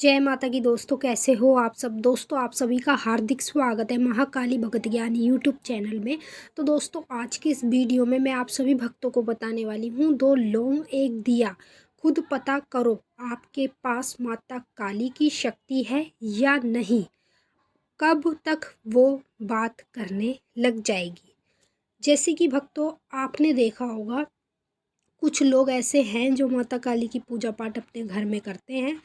जय माता की दोस्तों, कैसे हो आप सब। दोस्तों आप सभी का हार्दिक स्वागत है महाकाली भगत ज्ञान यूट्यूब चैनल में। तो दोस्तों आज की इस वीडियो में मैं आप सभी भक्तों को बताने वाली हूँ 2 लौंग एक दिया। खुद पता करो आपके पास माता काली की शक्ति है या नहीं। कब तक वो बात करने लग जाएगी। जैसे कि भक्तों आपने देखा होगा, कुछ लोग ऐसे हैं जो माता काली की पूजा पाठ अपने घर में करते हैं।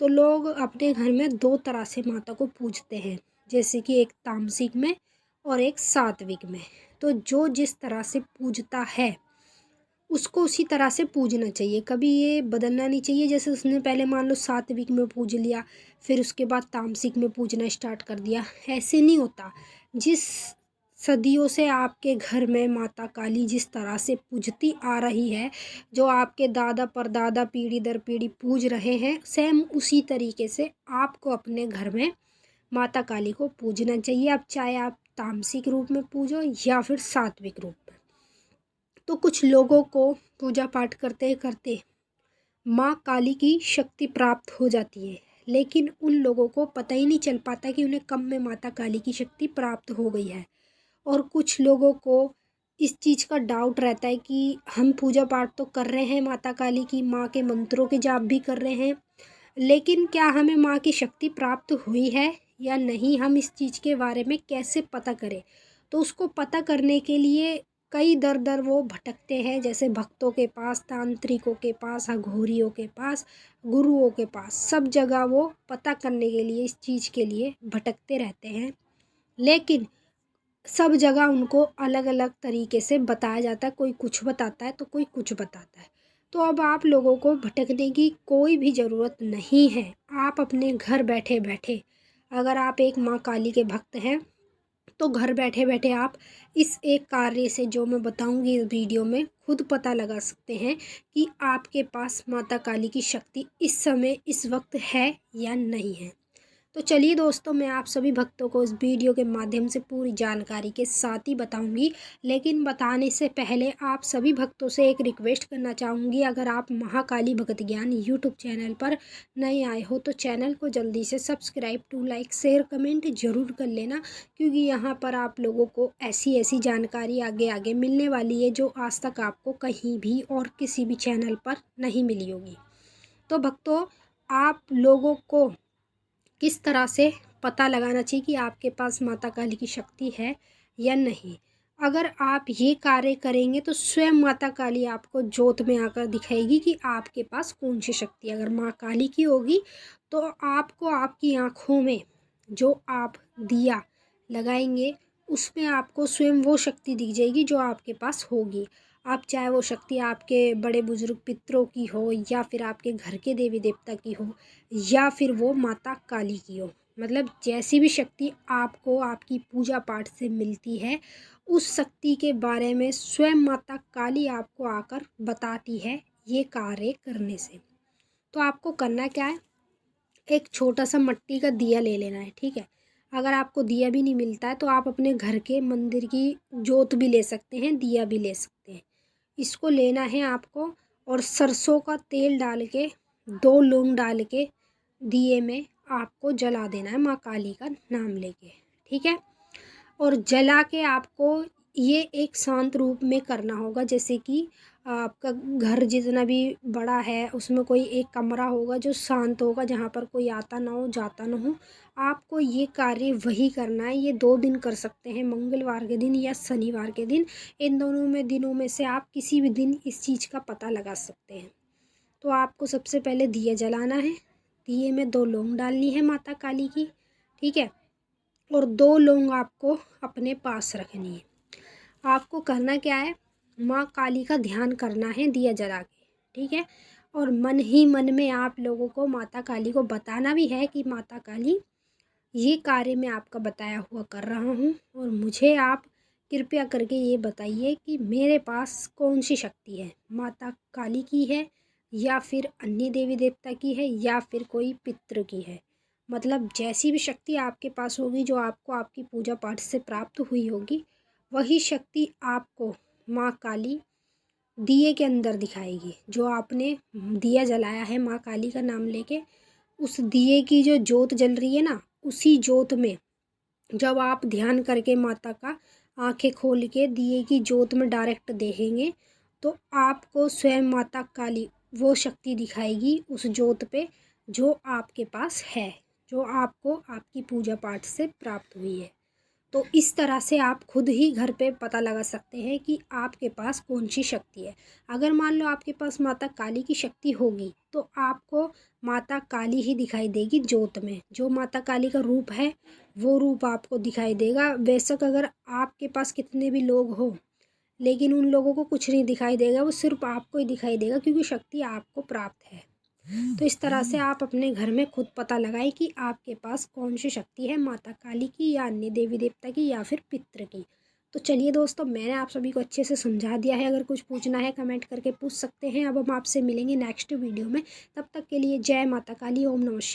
तो लोग अपने घर में 2 तरह से माता को पूजते हैं, जैसे कि एक तामसिक में और एक सात्विक में। तो जो जिस तरह से पूजता है उसको उसी तरह से पूजना चाहिए, कभी ये बदलना नहीं चाहिए। जैसे उसने पहले मान लो सात्विक में पूज लिया, फिर उसके बाद तामसिक में पूजना स्टार्ट कर दिया, ऐसे नहीं होता। जिस सदियों से आपके घर में माता काली जिस तरह से पूजती आ रही है, जो आपके दादा परदादा पीढ़ी दर पीढ़ी पूज रहे हैं, सेम उसी तरीके से आपको अपने घर में माता काली को पूजना चाहिए। अब चाहे आप तामसिक रूप में पूजो या फिर सात्विक रूप में। तो कुछ लोगों को पूजा पाठ करते करते माँ काली की शक्ति प्राप्त हो जाती है, लेकिन उन लोगों को पता ही नहीं चल पाता कि उन्हें कब में माता काली की शक्ति प्राप्त हो गई है। और कुछ लोगों को इस चीज़ का डाउट रहता है कि हम पूजा पाठ तो कर रहे हैं माता काली की, माँ के मंत्रों के जाप भी कर रहे हैं, लेकिन क्या हमें माँ की शक्ति प्राप्त हुई है या नहीं, हम इस चीज़ के बारे में कैसे पता करें। तो उसको पता करने के लिए कई दर दर वो भटकते हैं, जैसे भक्तों के पास, तांत्रिकों के पास, अघोरियों के पास, गुरुओं के पास, सब जगह वो पता करने के लिए, इस चीज़ के लिए भटकते रहते हैं। लेकिन सब जगह उनको अलग अलग तरीके से बताया जाता है, कोई कुछ बताता है तो कोई कुछ बताता है। तो अब आप लोगों को भटकने की कोई भी ज़रूरत नहीं है। आप अपने घर बैठे बैठे, अगर आप एक माँ काली के भक्त हैं, तो घर बैठे बैठे आप इस एक कार्य से जो मैं बताऊंगी इस वीडियो में खुद पता लगा सकते हैं कि आपके पास माता काली की शक्ति इस समय इस वक्त है या नहीं है। तो चलिए दोस्तों, मैं आप सभी भक्तों को इस वीडियो के माध्यम से पूरी जानकारी के साथ ही बताऊंगी। लेकिन बताने से पहले आप सभी भक्तों से एक रिक्वेस्ट करना चाहूँगी, अगर आप महाकाली भगत ज्ञान यूट्यूब चैनल पर नए आए हो तो चैनल को जल्दी से subscribe to like share comment ज़रूर कर लेना, क्योंकि यहाँ पर आप लोगों को ऐसी ऐसी जानकारी आगे आगे मिलने वाली है जो आज तक आपको कहीं भी और किसी भी चैनल पर नहीं मिली होगी। तो भक्तों, आप लोगों को किस तरह से पता लगाना चाहिए कि आपके पास माता काली की शक्ति है या नहीं। अगर आप ये कार्य करेंगे तो स्वयं माता काली आपको जोत में आकर दिखाएगी कि आपके पास कौन सी शक्ति है। अगर माँ काली की होगी तो आपको आपकी आँखों में जो आप दिया लगाएंगे उसमें आपको स्वयं वो शक्ति दिख जाएगी जो आपके पास होगी। आप चाहे वो शक्ति आपके बड़े बुजुर्ग पितरों की हो, या फिर आपके घर के देवी देवता की हो, या फिर वो माता काली की हो। मतलब जैसी भी शक्ति आपको आपकी पूजा पाठ से मिलती है, उस शक्ति के बारे में स्वयं माता काली आपको आकर बताती है ये कार्य करने से। तो आपको करना क्या है, एक छोटा सा मिट्टी का दिया ले लेना है, ठीक है। अगर आपको दिया भी नहीं मिलता है तो आप अपने घर के मंदिर की जोत भी ले सकते हैं, दिया भी ले सकते हैं। इसको लेना है आपको, और सरसों का तेल डाल के 2 लौंग डाल के दिए में आपको जला देना है माँ काली का नाम लेके, ठीक है। और जला के आपको ये एक शांत रूप में करना होगा, जैसे कि आपका घर जितना भी बड़ा है उसमें कोई एक कमरा होगा जो शांत होगा, जहाँ पर कोई आता ना हो जाता ना हो। आपको ये कार्य वही करना है। ये 2 दिन कर सकते हैं, मंगलवार के दिन या शनिवार के दिन। इन दोनों में दिनों में से आप किसी भी दिन इस चीज़ का पता लगा सकते हैं। तो आपको सबसे पहले दिया जलाना है, दिए में 2 लौंग डालनी है माता काली की, ठीक है। और 2 लौंग आपको अपने पास रखनी है। आपको करना क्या है, माँ काली का ध्यान करना है दिया जला के, ठीक है। और मन ही मन में आप लोगों को माता काली को बताना भी है कि माता काली, ये कार्य मैं आपका बताया हुआ कर रहा हूँ, और मुझे आप कृपया करके ये बताइए कि मेरे पास कौन सी शक्ति है, माता काली की है या फिर अन्य देवी देवता की है या फिर कोई पितृ की है। मतलब जैसी भी शक्ति आपके पास होगी, जो आपको आपकी पूजा पाठ से प्राप्त हुई होगी, वही शक्ति आपको माँ काली दिए के अंदर दिखाएगी। जो आपने दिया जलाया है माँ काली का नाम लेके, उस दिए की जो जोत जल रही है ना, उसी जोत में जब आप ध्यान करके माता का आंखें खोल के दिए की जोत में डायरेक्ट देखेंगे, तो आपको स्वयं माता काली वो शक्ति दिखाएगी उस जोत पे, जो आपके पास है, जो आपको आपकी पूजा पाठ से प्राप्त हुई है। तो इस तरह से आप खुद ही घर पे पता लगा सकते हैं कि आपके पास कौन सी शक्ति है। अगर मान लो आपके पास माता काली की शक्ति होगी, तो आपको माता काली ही दिखाई देगी जोत में। जो माता काली का रूप है, वो रूप आपको दिखाई देगा। बेशक अगर आपके पास कितने भी लोग हो, लेकिन उन लोगों को कुछ नहीं दिखाई देगा, वो सिर्फ आपको ही दिखाई देगा, क्योंकि शक्ति आपको प्राप्त है। तो इस तरह से आप अपने घर में खुद पता लगाएं कि आपके पास कौन सी शक्ति है, माता काली की या अन्य देवी देवता की या फिर पितृ की। तो चलिए दोस्तों, मैंने आप सभी को अच्छे से समझा दिया है। अगर कुछ पूछना है कमेंट करके पूछ सकते हैं। अब हम आपसे मिलेंगे नेक्स्ट वीडियो में। तब तक के लिए जय माता काली, ओम नमः शिवाय।